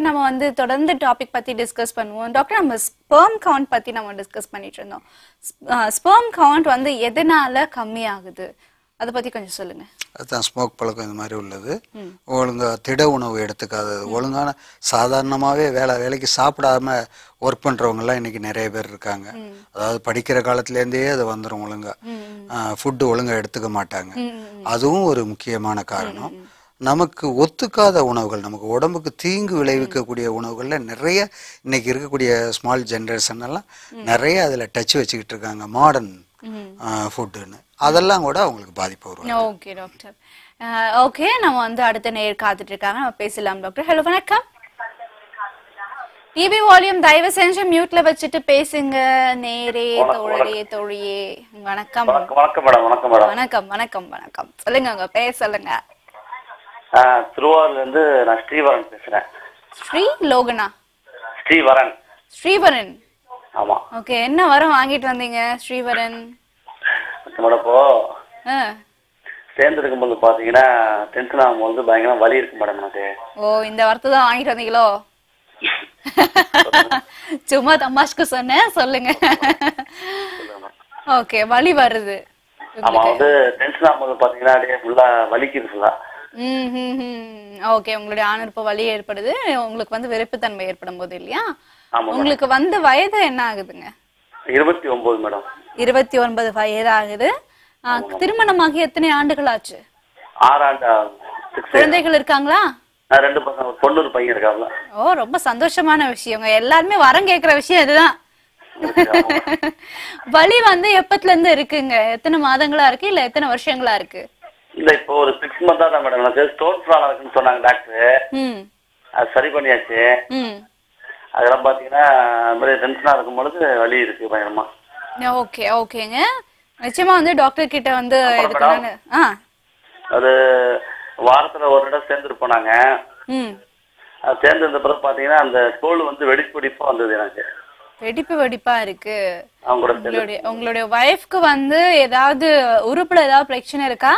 நம்ம வந்து தொடர்ந்து டாபிக் பத்தி டிஸ்கஸ் பண்ணுவோம். டாக்டர், நம்ம ஸ்பெர்ம் கவுண்ட் பத்தி நம்ம டிஸ்கஸ் பண்ணிட்டு இருந்தோம். ஸ்பெர்ம் கவுண்ட் வந்து எதனால கம்மி ஆகுது, அதை பத்தி கொஞ்சம் சொல்லுங்க. அதுதான் ஸ்மோக் பழக்கம் இந்த மாதிரி உள்ளது. ஒழுங்கா திட உணவு எடுத்துக்காதது, ஒழுங்கான சாதாரணமாகவே வேலைக்கு சாப்பிடாம ஒர்க் பண்ணுறவங்கலாம் இன்னைக்கு நிறைய பேர் இருக்காங்க. அதாவது படிக்கிற காலத்துலேருந்தே அது வந்துடும். ஒழுங்கா ஃபுட்டு ஒழுங்கா எடுத்துக்க மாட்டாங்க. அதுவும் ஒரு முக்கியமான காரணம். நமக்கு ஒத்துக்காத உணவுகள், நமக்கு உடம்புக்கு தீங்கு விளைவிக்கக்கூடிய உணவுகள்ல நிறைய இன்னைக்கு இருக்கக்கூடிய ஸ்மால் ஜென்ரேஷன் எல்லாம் நிறைய அதில் டச் வச்சுக்கிட்டு இருக்காங்க. மாடர்ன் ஃபுட்டுன்னு அதெல்லாம் கூட அவங்களுக்கு பாதிப்பு வரும். ஓகே டாக்டர், ஓகே நம்ம வந்து அடுத்த நேர் காத்துட்டு இருக்காங்க, நம்ம பேசலாம் டாக்டர். ஹலோ, வணக்கம். டிவி வால்யூம் தயவு செஞ்சு மியூட்ல வச்சுட்டு பேசுங்க. நேரே தோழரே தோழியே வணக்கம். வணக்கம் மேடம். வணக்கம் மேடம். வணக்கம் வணக்கம் வணக்கம். சொல்லுங்க, உங்க பேர் சொல்லுங்க. திருவாரூர்ல இருந்து நான் ஸ்ரீவரன் பேசுறேன். ஸ்ரீ லோகனா? ஸ்ரீவரன். ஸ்ரீவரன், ஆமா. ஓகே. என்ன வரம் வாங்கிட்டு வந்தீங்க ஸ்ரீவரன்? மேடம், இப்போ சேர்ந்துருக்கும் போது பாத்தீங்கன்னா டென்ஷன் ஆகும்போது பயங்கர வலி இருக்கு மேடம் எனக்கு. ஓ, இந்த வரத்தை தான் வாங்கிட்டு வந்தீங்களோ? சும்மா தமாஷ்க்கு சொன்னேன், சொல்லுங்க. ஓகே, வலி வருது. ஆமா, வந்து டென்ஷன் ஆகும்போது பாத்தீங்கன்னா அப்படியே ஃபுல்லா வலிக்குது ஃபுல்லா. ஓகே, உங்களுடைய ஆணுறுப்பு வலி ஏற்படுது, உங்களுக்கு வந்து வெறுப்புத்தன்மை ஏற்படும் போது இல்லையா? உங்களுக்கு வந்து வயது என்ன ஆகுதுங்க? 29 மேடம். 29 வயது ஆகுது. திருமணமாகி எத்தனை ஆண்டுகள் ஆச்சு? 6 ஆண்டு. குழந்தைகள் இருக்காங்களா? 2 பசங்க, பொண்ணு ஒரு பையன் இருக்காங்க. ஓ, ரொம்ப சந்தோஷமான விஷயங்க. எல்லாருமே வரம் கேக்குற விஷயம் இதுதான். வலி வந்து எப்பத்துல இருந்து இருக்குங்க? எத்தனை மாதங்களா இருக்கு, இல்ல எத்தனை வருஷங்களா இருக்கு? இல்ல, இப்போ ஒரு 6 மந்த்தா தான் மேடம். எனக்கு ஸ்டோன் ப்ராப்ளம் இருக்குன்னு சொன்னாங்க டாக்டர். அது சரி பண்ணியாச்சு. அதெல்லாம் பாத்தீங்கன்னா டென்ஷனா இருக்கும் பொழுது வலி இருக்கு பயங்கரமா. ஓகே ஓகேங்க, நிச்சயமா வந்து டாக்டர் கிட்ட வந்து அது வாரத்துல ஒரு இடம் சேர்ந்துருப்போம் நாங்க. சேர்ந்து இருந்த பிறகு பாத்தீங்கன்னா அந்த தோல் வந்து வெடிப்பா வந்தது எனக்கு. வெடிப்பா இருக்கு. உங்களுடைய வைஃப்க்கு வந்து ஏதாவது உறுப்புல ஏதாவது பிரச்சனை இருக்கா?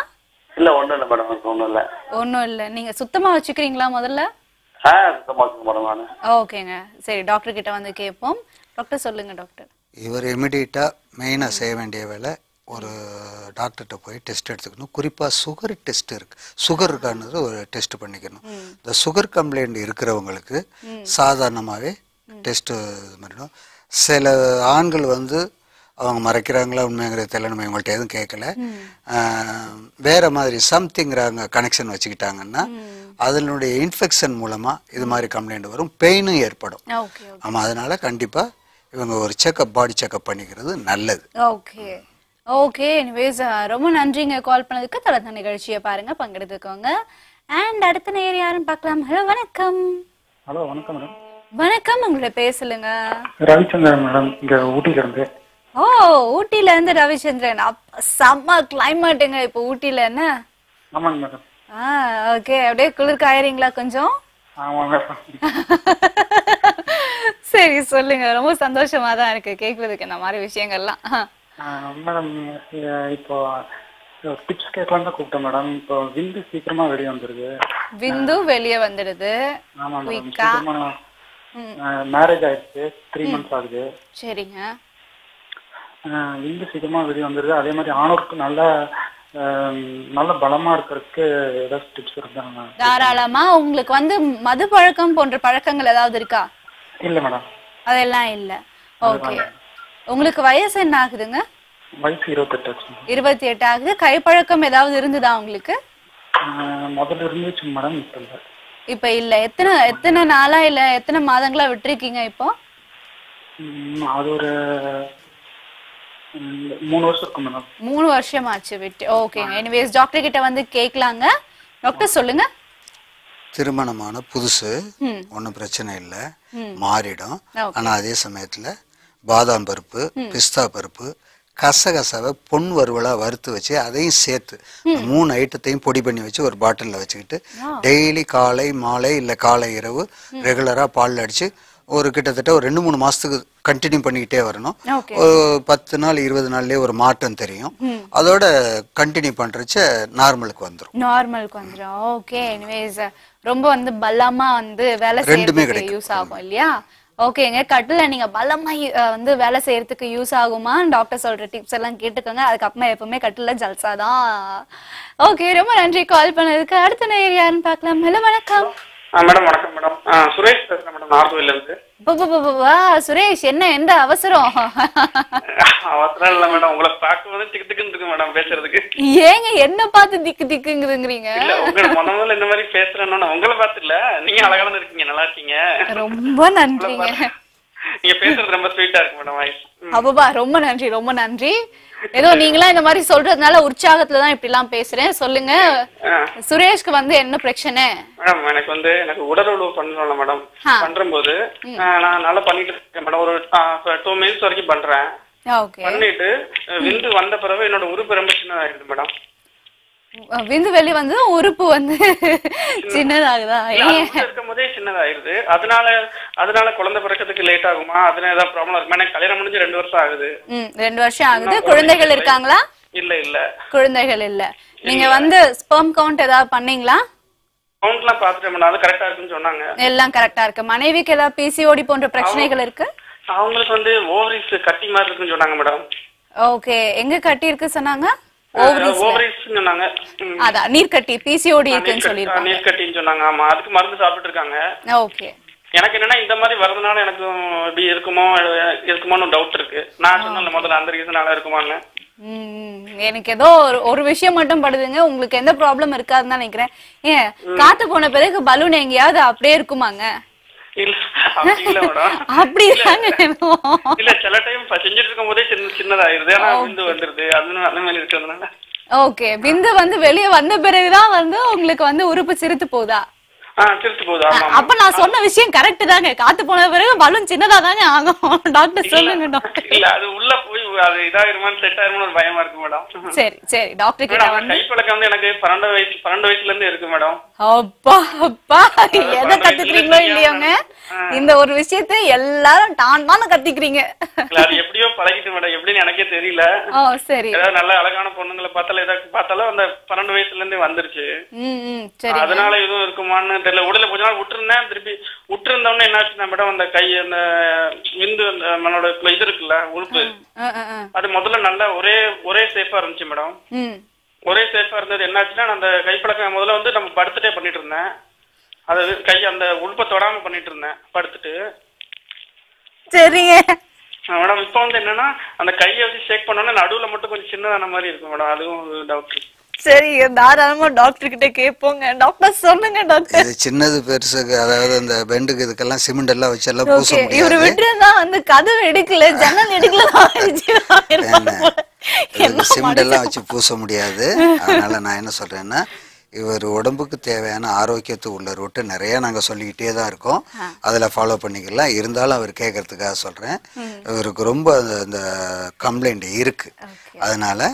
இல்ல, ஒண்ணும் இல்ல மேடம். ஒண்ணும் இல்ல. நீங்க சுத்தமா வச்சுக்கிறீங்களா முதல்ல? சுத்தமா வச்சுக்க மேடம். ஓகேங்க, சரி, டாக்டர் கிட்ட வந்து கேட்போம். டாக்டர் சொல்லுங்க. டாக்டர், இவர் இமிடியேட்டா மெயினா செய்ய வேண்டிய வேலை, ஒரு டாக்டர்கிட்ட போய் டெஸ்ட் எடுத்துக்கணும். குறிப்பாக சுகர் டெஸ்ட் இருக்கு, சுகர் இருக்கான்னு ஒரு டெஸ்ட் பண்ணிக்கணும். இந்த சுகர் கம்ப்ளைண்ட் இருக்கிறவங்களுக்கு சாதாரணமாகவே டெஸ்ட் பண்ணிடும். சில ஆண்கள் வந்து அவங்க மறைக்கிறாங்களா உண்மைங்கிறது தெரியல, நம்ம இவங்கள்ட்ட எதுவும் கேட்கல, வேற மாதிரி சம்திங்கிறாங்க கனெக்ஷன் வச்சுக்கிட்டாங்கன்னா அதனுடைய இன்ஃபெக்ஷன் மூலமா இது மாதிரி கம்ப்ளைண்ட் வரும், பெயினும் ஏற்படும். ஆமா, அதனால கண்டிப்பா இவங்க ஒரு செக்அப், பாடி செக்அப் பண்ணிக்கிறது நல்லது. ஓகே ஓகே, எனிவேஸ் ரொம்ப நன்றிங்க கால் பண்ணதுக்கு. தொடர்ந்து நிகழ்ச்சியை பாருங்க, பங்கெடுத்துக்கோங்க. அண்ட் அடுத்த நேரம் யாருன்னு பார்க்கலாம். ஹலோ, வணக்கம். ஹலோ, வணக்கம் மேடம். வணக்கம், உங்களை பேசலுங்க. ரவிச்சந்திரன் மேடம், இங்க ஊட்டில இருந்து. ஓ, ஊட்டில இருந்து ரவிச்சந்திரன். செம்ம கிளைமேட்டுங்க இப்போ ஊட்டில. என்ன? ஆமாங்க மேடம். ஓகே, அப்படியே குளிர் காயறீங்களா கொஞ்சம்? ஆமாங்க. சரி, சொல்லுங்க. ரொம்ப சந்தோஷமா தான் இருக்கு கேக்குறதுக்கு இந்த மாதிரி விஷயங்கள்லாம். மேடம், இப்போ டிப்ஸ் கேட்கலாம் தான் கூப்பிட்டேன் மேடம். இப்போ விந்து சீக்கிரமா வெளியே வந்துருது. விந்து வெளியே வந்துடுது? ஆமா மேடம். மேரேஜ் ஆயிடுச்சு, 3 மந்த்ஸ் ஆகுது. சரிங்க. விந்து சீக்கிரமா வெளியே வந்துருது. அதே மாதிரி ஆணுக்கு நல்ல பலமா இருக்கிறதுக்கு ஏதாவது டிப்ஸ் இருந்தாங்க? தாராளமா. உங்களுக்கு வந்து மது பழக்கம் போன்ற பழக்கங்கள் ஏதாவது இருக்கா? இல்ல மேடம், அதெல்லாம் இல்ல. ஓகே, உங்களுக்கு வயசு என்ன ஆகுதுங்க? வயசு 28. 28 ஆகுது. கைப்பழக்கம் ஏதாவது இருந்ததா உங்களுக்கு? முதல்ல இருந்துச்சு மேடம், இப்ப இல்ல. இப்ப இல்ல. எத்தனை நாளா இல்ல எத்தனை மாதங்களா விட்டுருக்கீங்க இப்போ? அது ஒரு 3 வருஷம் இருக்கும் மேடம். 3 வருஷம் ஆச்சு விட்டு. ஓகேங்க, எனிவேஸ் டாக்டர் கிட்ட வந்து கேட்கலாங்க. டாக்டர் சொல்லுங்க. திருமணமான புதுசு ஒன்றும் பிரச்சனை இல்லை, மாறிடும். ஆனா அதே சமயத்துல பாதாம் பருப்பு, பிஸ்தா பருப்பு, கசகசாவை பொன் வறுவலா வறுத்து வச்சு அதையும் சேர்த்து 3 ஐட்டத்தையும் பொடி பண்ணி வச்சு ஒரு பாட்டிலில் வச்சுக்கிட்டு டெய்லி காலை மாலை இல்லை காலை இரவு ரெகுலரா பால் அடிச்சு ஒரு கிட்டத்தட்ட ஒரு 2-3 மாசத்துக்கு கண்டினியூ பண்ணிக்கிட்டே வரணும். ஒரு 10 நாள் 20 நாள்லயே ஒரு மாற்றம் தெரியும். அதோட கண்டினியூ பண்றச்ச நார்மலுக்கு வந்துரும். நார்மலுக்கு வந்துரும். ஓகே, எனிவேஸ் ரொம்ப வந்து பலமா வந்து வேலை செய்யறதுக்கு யூஸ் ஆகும் இல்லையா? ஓகேங்க, கட்டில நீங்க பலமா வந்து வேலை செய்யறதுக்கு யூஸ் ஆகுமா? டாக்டர் சொல்ற டிப்ஸ் எல்லாம் கேட்டுக்கோங்க. அதுக்கப்புறமா எப்பவுமே கட்டில ஜல்சாதான். ஓகே, ரொம்ப நன்றி கால் பண்ணதுக்கு. அடுத்த நேயர் யாருன்னு பார்க்கலாம். ஹலோ, வணக்கம். மேடம் வணக்கம் மேடம். சுரேஷ் பேசுறேன் மேடம், நார்த்வேல இருந்து. சுரேஷ், என்ன எந்த அவசரம்? அவசரம் இல்ல மேடம், உங்களை பார்க்கும்போது திக்கு திக்குன்னு இருக்கு மேடம் பேசுறதுக்கு. ஏங்க என்ன பார்த்து திக்கு திக்குங்கிறீங்க? இல்ல, உங்களை முதல்ல இந்த மாதிரி பேசுறேன்னு உங்களை பார்த்து இல்ல, நீங்க அழகான இருக்கீங்க, நல்லா இருக்கீங்க. ரொம்ப நன்றிங்க. நீங்க பேசுறது ரொம்ப ஸ்வீட்டா இருக்கு மேடம் வாய்ஸ். அப்பா ரொம்ப நன்றி, ரொம்ப நன்றி. ஏதோ நீங்களா இந்த மாதிரி சொல்றதுனால உற்சாகத்துலதான் இப்படி எல்லாம் பேசுறேன். சொல்லுங்க சுரேஷ்க்கு வந்து என்ன பிரச்சனை? மேடம் எனக்கு உடல் உழவு பண்ணல மேடம். பண்றபோது நான் நல்லா பண்ணிட்டு இருக்கேன் மேடம். ஒரு 2 மினிட்ஸ் வரைக்கும் பண்றேன். பண்ணிட்டு விந்து வந்த பிறகு என்னோட உறுப்பு ரொம்ப சின்னதாயிடுது மேடம். விந்து வெளி வந்து உறுப்பு வந்து சின்னதாகுதா? இருக்கும் போதே சின்னதாயிருது. அதனால குழந்தை பிறக்கிறதுக்கு லேட் ஆகுமா? அதனால ஏதாவது ப்ராப்ளம் இருக்குமா? எனக்கு கல்யாணம் முடிஞ்சு 2 வருஷம் ஆகுது. 2 வருஷம் ஆகுது. குழந்தைகள் இருக்காங்களா? இல்ல குழந்தைகள் இல்ல. நீங்க வந்து ஸ்பெர்ம் கவுண்ட் ஏதாவது பண்ணீங்களா? கவுண்ட்லாம் பாத்துட்டேன் மேடம், அது கரெக்டா இருக்குன்னு சொன்னாங்க. எல்லாம் கரெக்டா இருக்கு. மனைவிக்கு ஏதாவது பிசிஓடி போன்ற பிரச்சனைகள் இருக்கு? அவங்களுக்கு வந்து ஓவரிஸ் கட்டி மாதிரி இருக்குன்னு சொன்னாங்க மேடம். ஓகே, எங்க கட்டி இருக்கு சொன்னாங்க? அதான் நீர்க்கட்டி, பிசிஓடி இருக்குன்னு சொல்லிருக்காங்க. நீர்க்கட்டின்னு சொன்னாங்க. ஆமா, அதுக்கு மருந்து சாப்பிட்டு இருக்காங்க. ஓகே, எனக்கு என்னன்னா இந்த மாதிரி வரதுனால எனக்கு இப்படி இருக்குமோன்னு டவுட் இருக்கு. நான் சொன்னேன்ல முதல்ல அந்த ரீசனால இருக்குமான்னு. எனக்கு ஏதோ ஒரு விஷயம் மட்டும் படுதுங்க, உங்களுக்கு எந்த ப்ராப்ளம் இருக்காதுன்னு நினைக்கிறேன். ஏன் காத்து போன பிறகு பலூன் எங்கேயாவது அப்படியே இருக்குமாங்க? அப்படிதாங்க. இல்ல, சில டைம் செஞ்சுட்டு இருக்கும் போதே சின்னதாயிருது, ஆனா விந்து வந்துருது. அந்த மாதிரி இருக்கிறதுனால. ஓகே, விந்து வந்து வெளியே வந்த பிறகுதான் வந்து உங்களுக்கு வந்து உறுப்பு சிரித்து போதா? அப்ப நான் சொன்ன விஷயம் கரெக்ட் தாங்க. காத்து போன பிறகு பலூன் சின்னதா தாங்க ஆகும். டாக்டர் சொல்லுங்க டாக்டர். இல்ல, அது உள்ள போய் அது இதாயிருமான்னு செட் ஆயிருமான்னு ஒரு பயமா இருக்கு மேடம். சரி டாக்டர் கிட்ட வந்து கைப்பழக்கம் வந்து எனக்கு 12 வயசுல இருந்து இருக்கு மேடம். அப்பா எதை கத்துக்கிறீங்களோ இல்லையோங்க, இந்த ஒரு விஷயத்தை எல்லாரும் டான் கத்துக்கிறீங்க. அது எப்படியோ பழகிட்டு மேடம், எப்படின்னு எனக்கே தெரியல. சரி, ஏதாவது நல்ல அழகான பொண்ணுங்களை பார்த்தாலும் அந்த 12 வயசுல இருந்தே வந்துருச்சு. அதனால எதுவும் இருக்குமான்னு தெரியல. உடல கொஞ்ச நாள் விட்டுருந்தேன், திருப்பி விட்டுருந்தோம்னு என்னாச்சுன்னா மேடம், அந்த கை அந்த விந்து நம்மளோட இது இருக்குல்ல உறுப்பு, அது முதல்ல நல்லா ஒரே சேஃபா இருந்துச்சு மேடம். ஒரே சேஃபா இருந்தது. என்னாச்சுன்னா அந்த கைப்பழக்கம் முதல்ல வந்து நம்ம படுத்துட்டே பண்ணிட்டு இருந்தேன். அதாவது கை அந்த உறுப்பை தொடாம பண்ணிட்டு இருந்தேன் படுத்துட்டு. சரிங்க மேடம், இப்ப வந்து என்னன்னா அந்த கையை வச்சு ஷேக் பண்ணோம்னா நடுவுல மட்டும் கொஞ்சம் சின்னதான மாதிரி இருக்கும் மேடம். அதுவும் டவுட். சரி, தாராளமா டாக்டர் கிட்ட கேட்போங்க. டாக்டர் சொல்லுங்க டாக்டர். இது சின்னது பெருசுக்கு, அதாவது அந்த பெண்டுக்கு இதுக்கெல்லாம் சிமெண்ட் எல்லாம் வச்சு எல்லாம் பூச முடியாது. இவரு விட்டுறதா வந்து கதவு எடுக்கல, ஜன்னல் எடுக்கல. சிமெண்ட் எல்லாம் வச்சு பூச முடியாது. அதனால நான் என்ன சொல்றேன்னா, இவர் உடம்புக்கு தேவையான ஆரோக்கியத்து உள்ள ரூட்டு நிறைய நாங்கள் சொல்லிக்கிட்டே தான் இருக்கோம். அதில் ஃபாலோ பண்ணிக்கலாம். இருந்தாலும் அவர் கேட்கறதுக்காக சொல்கிறேன். இவருக்கு ரொம்ப அந்த கம்ப்ளைண்ட் இருக்குது. அதனால்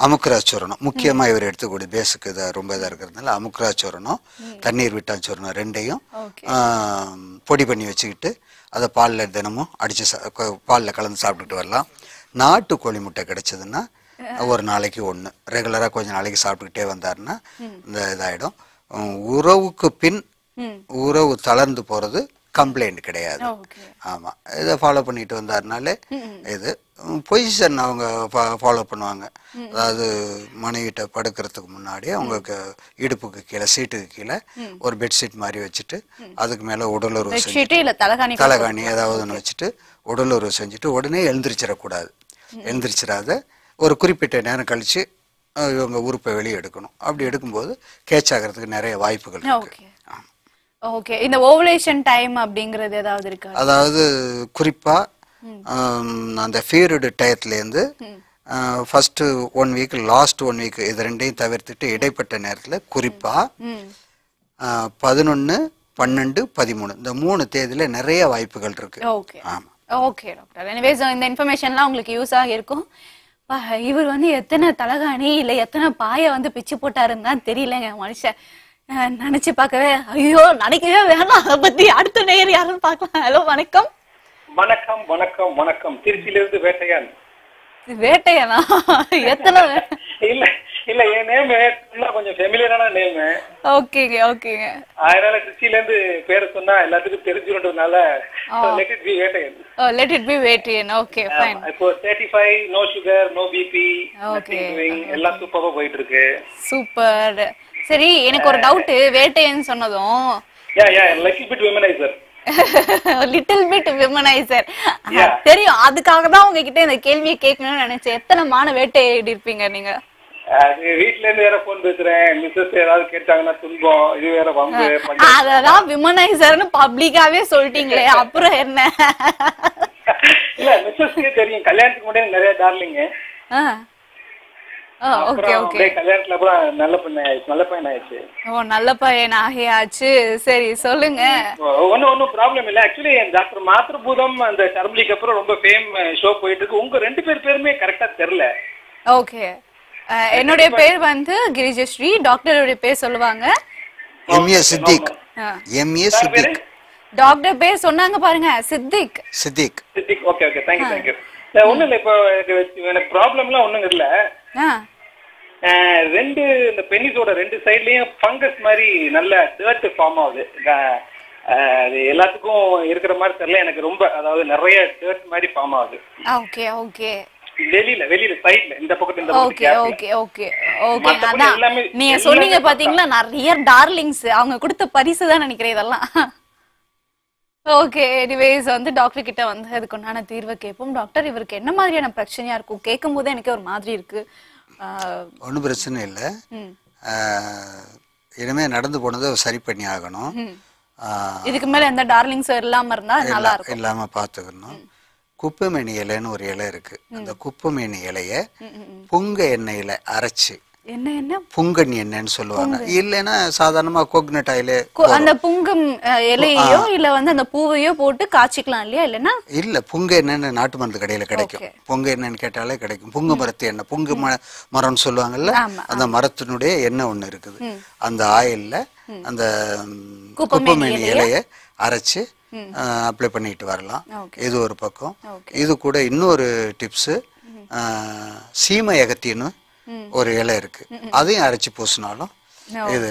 அமுக்குராச்சூரணம் முக்கியமாக இவர் எடுத்துக்கூடிய பேஸுக்கு இதை ரொம்ப இதாக இருக்கிறதுனால அமுக்குராச்சூரணம், தண்ணீர் விட்டாச்சூரணம் ரெண்டையும் பொடி பண்ணி வச்சுக்கிட்டு அதை பாலில் தினமும் அடித்து பாலில் கலந்து சாப்பிட்டுட்டு வரலாம். நாட்டு கோழி முட்டை கிடைச்சதுன்னா ஒரு நாளைக்கு 1 ரெகுலராக கொஞ்சம் நாளைக்கு சாப்பிட்டுக்கிட்டே வந்தாருன்னா இந்த இதாகிடும். உறவுக்கு பின் உறவு தளர்ந்து போகிறது கம்ப்ளைண்ட் கிடையாது. ஆமாம், இதை ஃபாலோ பண்ணிட்டு வந்தாருனாலே இது பொசிஷன் அவங்க ஃபாலோ பண்ணுவாங்க. அதாவது மனைவிட்ட படுக்கிறதுக்கு முன்னாடி அவங்க இடுப்புக்கு கீழே சீட்டுக்கு கீழே ஒரு பெட்ஷீட் மாதிரி வச்சுட்டு அதுக்கு மேலே உடலுறவு செஞ்சுட்டு தலைகாணி ஏதாவது ஒன்று வச்சுட்டு உடலுறவு செஞ்சுட்டு உடனே எழுந்திரிச்சிடக்கூடாது. எழுந்திரிச்சிடாத ஒரு குறிப்பிட்ட நேரம் கழிச்சு இவங்க உறுப்பை வெளியே எடுக்கணும். அப்படி எடுக்கும்போது கேட்ச் ஆகிறதுக்கு நிறைய வாய்ப்புகள் இருக்கு. ஓகே, இந்த ஓவலேஷன் டைம் அப்படிங்கிறது ஏதாவது இருக்கா? அதாவது குறிப்பா அந்த பீரியட் டயத்துலேருந்து ஃபர்ஸ்ட் 1 வீக் லாஸ்ட் 1 வீக் இது ரெண்டையும் தவிர்த்துட்டு இடைப்பட்ட நேரத்தில் குறிப்பா 11, 12, 13 இந்த 3 தேதியில நிறைய வாய்ப்புகள் இருக்கு. ஆமா, ஓகே டாக்டர். எனிவேஸ் இந்த இன்ஃபர்மேஷன்லாம் உங்களுக்கு யூஸ் ஆகிருக்கும். இவர் வந்து எத்தனை தலகாணி இல்லை எத்தனை பாயை வந்து பிச்சு போட்டாருன்னு தான் தெரியலங்க. மனுஷன் நினைச்சு பார்க்கவே ஐயோ நினைக்கவே வேணாம். அதை பத்தி அடுத்த நேயர் யாருன்னு பார்க்கலாம். ஹலோ, வணக்கம். வணக்கம் வணக்கம் வணக்கம். திருச்சியிலிருந்து வேட்டையான். வேட்டையானா? எத்தனை? இல்ல இல்ல என் நேம் கொஞ்சம் ஃபெமிலியரான நேம். ஓகேங்க ஓகேங்க. அதனால திருச்சியில இருந்து பேரை சொன்னா எல்லாத்துக்கும் தெரிஞ்சுன்றதுனால let it be Vettaiyan. Let it be Vettaiyan. Okay fine. இப்போ 35 no sugar no BP okay எல்லாம் சூப்பரா போயிட்டு இருக்கு. சூப்பர். சரி எனக்கு ஒரு டவுட், வேட்டையன் சொன்னதும் yeah little bit womaniser. Little bit womaniser தெரியும், அதுக்காக தான் உங்ககிட்ட இந்த கேள்வியை கேட்கணும்னு நினைச்சேன். எத்தனை மான வேட்டையாடி இருப்பீங்க நீங்க? வீட்ல இருந்து வேற போன் பேசுறேன், மிஸ்ஸஸ் ஏதாவது கேட்டாங்கன்னா துன்பம், இது வேற வம்பு. அததான் விமனைசர்னு பப்ளிக்காவே சொல்லிட்டீங்களே, அப்புறம் என்ன? இல்ல மிஸ்ஸஸ்க்கு தெரியும், கல்யாணத்துக்கு முன்னாடி நிறைய டார்லிங்க. Okay okay. கல்யாணத்துல கூட நல்ல பையன் ஆயிடுச்சு. ஓ நல்ல பையன் ஆகியாச்சு. சரி சொல்லுங்க. ஒன்னும் ப்ராப்ளம் இல்ல. ஆக்சுவலி டாக்டர் மாத்ருபூதம் அந்த சர்மலிக்கு அப்புறம் ரொம்ப ஃபேம் ஷோ போயிட்டு இருக்கு. உங்க 2 பேருமே கரெக்டா தெரியல. ஓகே, என்னுடைய பேர் வந்து கிரிஜஸ்ரீ. டாக்டருடைய பேர் சொல்லுவாங்க MA Siddique. MA Siddique. Doctor பேர் சொன்னாங்க பாருங்க, Siddique. Siddique. Okay okay, thank you thank you. ஒண்ணும் இல்ல, இப்போ எனக்கு ப்ராப்ளம்லாம் ஒண்ணும் இல்ல. 2 இந்த பெனிஸோட 2 சைட்லயும் ஃபங்கஸ் மாதிரி நல்ல டர்ட் ஃபார்ம் ஆகுது. அது எல்லாத்துக்கும் இருக்கிற மாதிரி தெரியல, எனக்கு ரொம்ப, அதாவது நிறைய டர்ட் மாதிரி ஃபார்ம் ஆகுது. Okay okay. வெளியில சைடுல இந்த பக்கத்துல இந்த ஓகே ஓகே ஓகே ஓகே. அதான் நீங்க சொன்னீங்க பாத்தீங்களா, நிறைய டார்லிங்ஸ் அவங்க கொடுத்த பரிசு தான் நினைக்கிறேன் இதெல்லாம். ஓகே, எனிவேஸ் வந்து டாக்டர் கிட்ட வந்து அதுக்கு உண்டான தீர்வை கேட்போம். டாக்டர், இவருக்கு என்ன மாதிரியான பிரச்சனையா இருக்கும்? கேட்கும் போது எனக்கு ஒரு மாதிரி இருக்கு. ஒன்றும் பிரச்சனை இல்லை, இனிமே நடந்து போனதை சரி பண்ணி ஆகணும். இதுக்கு மேல எந்த டார்லிங்ஸ் இல்லாம இருந்தா நல்லா இருக்கும். இல்லாம பாத்துக்கணும். குப்பைமேனி இலைன்னு ஒரு இலை இருக்கு. அந்த குப்பைமேனி இலைய புங்க எண்ணெயில அரைச்சு, என்ன புங்கன் எண்ணெய்ன்னு சொல்லுவாங்க, இல்லைன்னா சாதாரணமா கோகனட் ஆயிலே, அந்த புங்கம் இலையோ இல்ல வந்து அந்த பூவையோ போட்டு காய்ச்சிக்கலாம் இல்லையா? இல்லைன்னா இல்ல, புங்க எண்ணெய்னு நாட்டு மருந்து கடையில கிடைக்கும். புங்க எண்ணெய்ன்னு கேட்டாலே கிடைக்கும். புங்க மரத்து எண்ணெய், புங்க மரம்னு சொல்லுவாங்கல்ல, அந்த மரத்தினுடைய எண்ணெய் ஒண்ணு இருக்குது. அந்த ஆயில்ல அந்த குப்பைமேனி இலைய அரைச்சு அப்ளை பண்ணிட்டு வரலாம். இது ஒரு பக்கம். இது கூட இன்னொரு டிப்ஸ், சீமை அகத்தின்னு ஒரு இலை இருக்கு, அதையும் அரைச்சு பூசினாலும் இது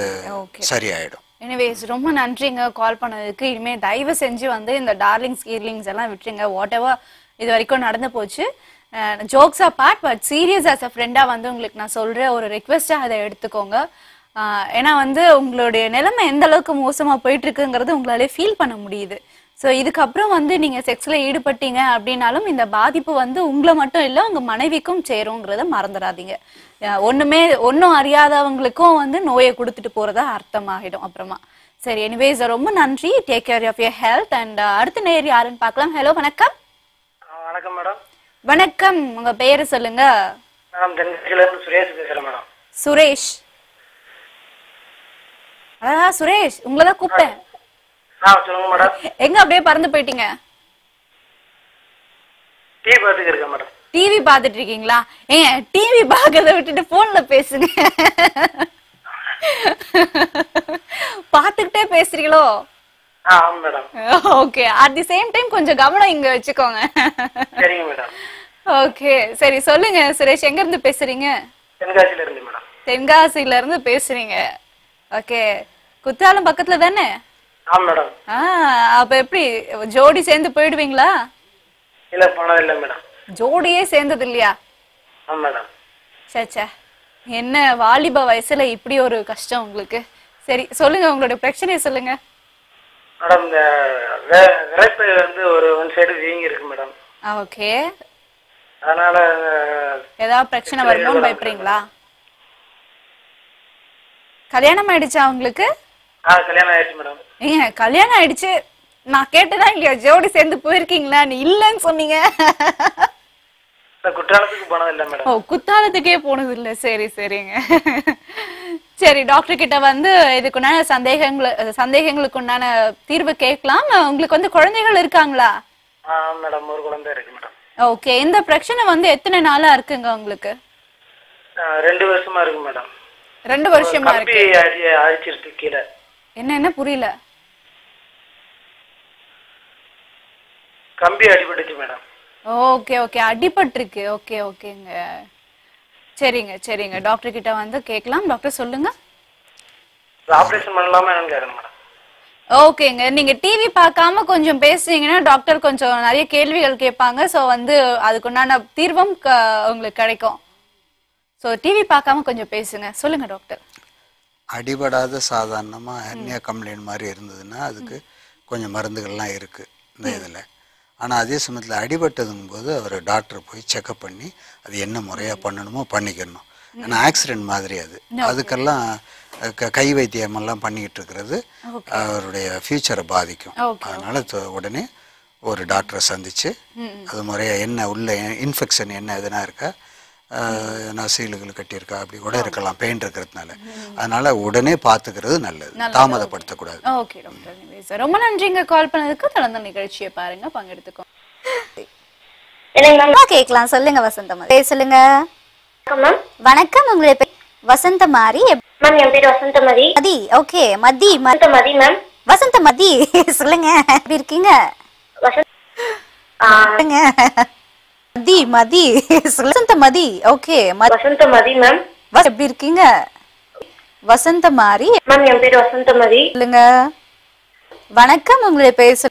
சரியாயிடும். எனிவேஸ் ரொம்ப நன்றிங்க கால் பண்ணதுக்கு. இனிமே தயவு செஞ்சு வந்து இந்த டார்லிங்ஸ் கீர்லிங்ஸ் எல்லாம் விட்டுருங்க. வாட் எவர் இது வரைக்கும் நடந்து போச்சு. ஜோக்ஸா part, but serious as a ஃப்ரெண்டா வந்து உங்களுக்கு நான் சொல்ற ஒரு ரெக்வெஸ்டா அதை எடுத்துக்கோங்க. ஏன்னா வந்து உங்களுடைய நிலைமை எந்த அளவுக்கு மோசமா போயிட்டு இருக்குங்கிறது உங்களாலே ஃபீல் பண்ண முடியுது. ஸோ இதுக்கப்புறம் வந்து நீங்க செக்ஸ்ல ஈடுபட்டீங்க அப்படின்னாலும் இந்த பாதிப்பு வந்து உங்களை மட்டும் இல்லை, உங்க மனைவிக்கும் சேருங்கிறத மறந்துடாதீங்க. ஒன்றும் அறியாதவங்களுக்கும் வந்து நோயை கொடுத்துட்டு போறதா அர்த்தமாகிடும் அப்புறமா. சரி, எனிவேஸ் ரொம்ப நன்றி. Take care of your health. And அடுத்த நேர் யாருன்னு பார்க்கலாம். ஹலோ, வணக்கம். வணக்கம் மேடம். வணக்கம், உங்க பேரு சொல்லுங்க. மேடம் தென்காசியில இருந்து சுரேஷ் பேசுறேன் மேடம். சுரேஷ். சுரேஷ், உங்களை தான் கூப்பிட்டேன். சொல்லுங்க மேடம். எங்க அப்படியே பறந்து போயிட்டீங்க? டிவி பார்த்துட்டு இருக்கேன் மேடம். டிவி பார்த்துட்டு இருக்கீங்களா? ஏன் டிவி பார்க்கறத விட்டுட்டு போன்ல பேசுங்க. பார்த்துக்கிட்டே பேசுறீங்களோ? ஆமா madam. Okay, at the same time கொஞ்சம் கவனம் இங்க வச்சுக்கோங்க. சரிங்க மேடம். ஓகே, சரி சொல்லுங்க சுரேஷ், எங்க இருந்து பேசுறீங்க? தென்காசியில இருந்து மேடம். தென்காசியில இருந்து பேசுறீங்க. ஓகே, குத்தாலம் பக்கத்துல தானே? ஆமா மேடம். அப்ப எப்படி ஜோடி சேர்ந்து போயிடுவீங்களா? இல்ல போனது இல்ல மேடம். ஜோடியே சேர்ந்தது இல்லையா? ஆமா மேடம். சச்சா, என்ன வாலிப வயசுல இப்படி ஒரு கஷ்டம் உங்களுக்கு. சரி சொல்லுங்க, உங்களோட பிரச்சனையை சொல்லுங்க. மேடம் இந்த விரைப்பை வந்து ஒரு ஒன் சைடு வீங்கி இருக்கு மேடம். ஓகே, அதனால ஏதாவது பிரச்சனை வருமோன்னு பயப்படுறீங்களா? கல்யாணம் ஆயிடுச்சா உங்களுக்கு? கல்யாணம் ஆயிடுச்சு மேடம். ஏங்க கல்யாணம் ஆயிடுச்சு, நான் கேட்டதா இல்லையா ஜோடி சேர்ந்து போயிருக்கீங்களா? நீ இல்லன்னு சொன்னீங்க. குற்றாலத்துக்கு போனது இல்ல மேடம். ஓ, குத்தாலத்துக்கே போனது இல்ல. சரி சரிங்க. சரி, டாக்டர் கிட்ட வந்து இதுக்குண்டான சந்தேகங்களுக்கு உண்டான தீர்வு கேட்கலாம். உங்களுக்கு வந்து குழந்தைகள் இருக்காங்களா? மேடம் ஒரு குழந்தை இருக்கு மேடம். ஓகே, இந்த பிரச்சனை வந்து எத்தனை நாளா இருக்குங்க உங்களுக்கு? 2 வருஷமா இருக்கு மேடம். 2 வருஷமா இருக்கு. அழிச்சிருக்கு கீழே. என்ன புரியல? கம்பி அடிபட்டுச்சு மேடம். ஓகே ஓகே, அடிபட்டிருக்கு. ஓகே ஓகேங்க, சரிங்க சரிங்க, டாக்டர் கிட்ட வந்து கேட்கலாம். டாக்டர் சொல்லுங்க. ஆபரேஷன் பண்ணலாமா என்னன்னு கேக்குறேன் மேடம். ஓகேங்க, நீங்க டிவி பார்க்காம கொஞ்சம் பேசுனீங்கன்னா டாக்டர் கொஞ்சம் நிறைய கேள்விகள் கேட்பாங்க. ஸோ வந்து அதுக்குண்டான தீர்வும் உங்களுக்கு கிடைக்கும். ஸோ டிவி பார்க்காம கொஞ்சம் பேசுங்க. சொல்லுங்க டாக்டர். அடிபடாத சாதாரணமாக ஹெர்னியா கம்ப்ளைண்ட் மாதிரி இருந்ததுன்னா அதுக்கு கொஞ்சம் மருந்துகள்லாம் இருக்குது இந்த இதில். ஆனால் அதே சமயத்தில் அடிபட்டதுங்கும் போது அவர் டாக்டர் போய் செக்அப் பண்ணி அது என்ன முறையாக பண்ணணுமோ பண்ணிக்கணும். ஏன்னா ஆக்சிடென்ட் மாதிரி அதுக்கெல்லாம் கை வைத்தியமெல்லாம் பண்ணிக்கிட்டு இருக்கிறது அவருடைய ஃபியூச்சரை பாதிக்கும். அதனால் உடனே ஒரு டாக்டரை சந்தித்து அது முறையாக என்ன உள்ள இன்ஃபெக்ஷன் என்ன எதுனா இருக்கா, நசீலுகள் கட்டியிருக்கா, அப்படி கூட இருக்கலாம் பெயின் இருக்கிறதுனால. அதனால உடனே பார்த்துக்கிறது நல்லது, தாமதப்படுத்தக்கூடாது. ஓகே டாக்டர், ரொம்ப நன்றிங்க கால் பண்ணதுக்கு. தொடர்ந்து நிகழ்ச்சியை பாருங்க, பங்கெடுத்துக்கோ. கேட்கலாம். சொல்லுங்க வசந்தமாரி. சொல்லுங்க. வணக்கம், உங்களுடைய பேர் வசந்தமாரி. மேம் என் பேர் வசந்தமதி. மதி. ஓகே மதி. வசந்தமதி மேம். வசந்தமதி சொல்லுங்க, எப்படி இருக்கீங்க? மதி மதி வசந்தமதி. Okay Vasanthamathi ma'am. எப்படி இருக்கீங்க? வசந்தமாரி. மேம் என் பேர் வசந்தமதி. சொல்லுங்க. வணக்கம், உங்களுடைய பேர்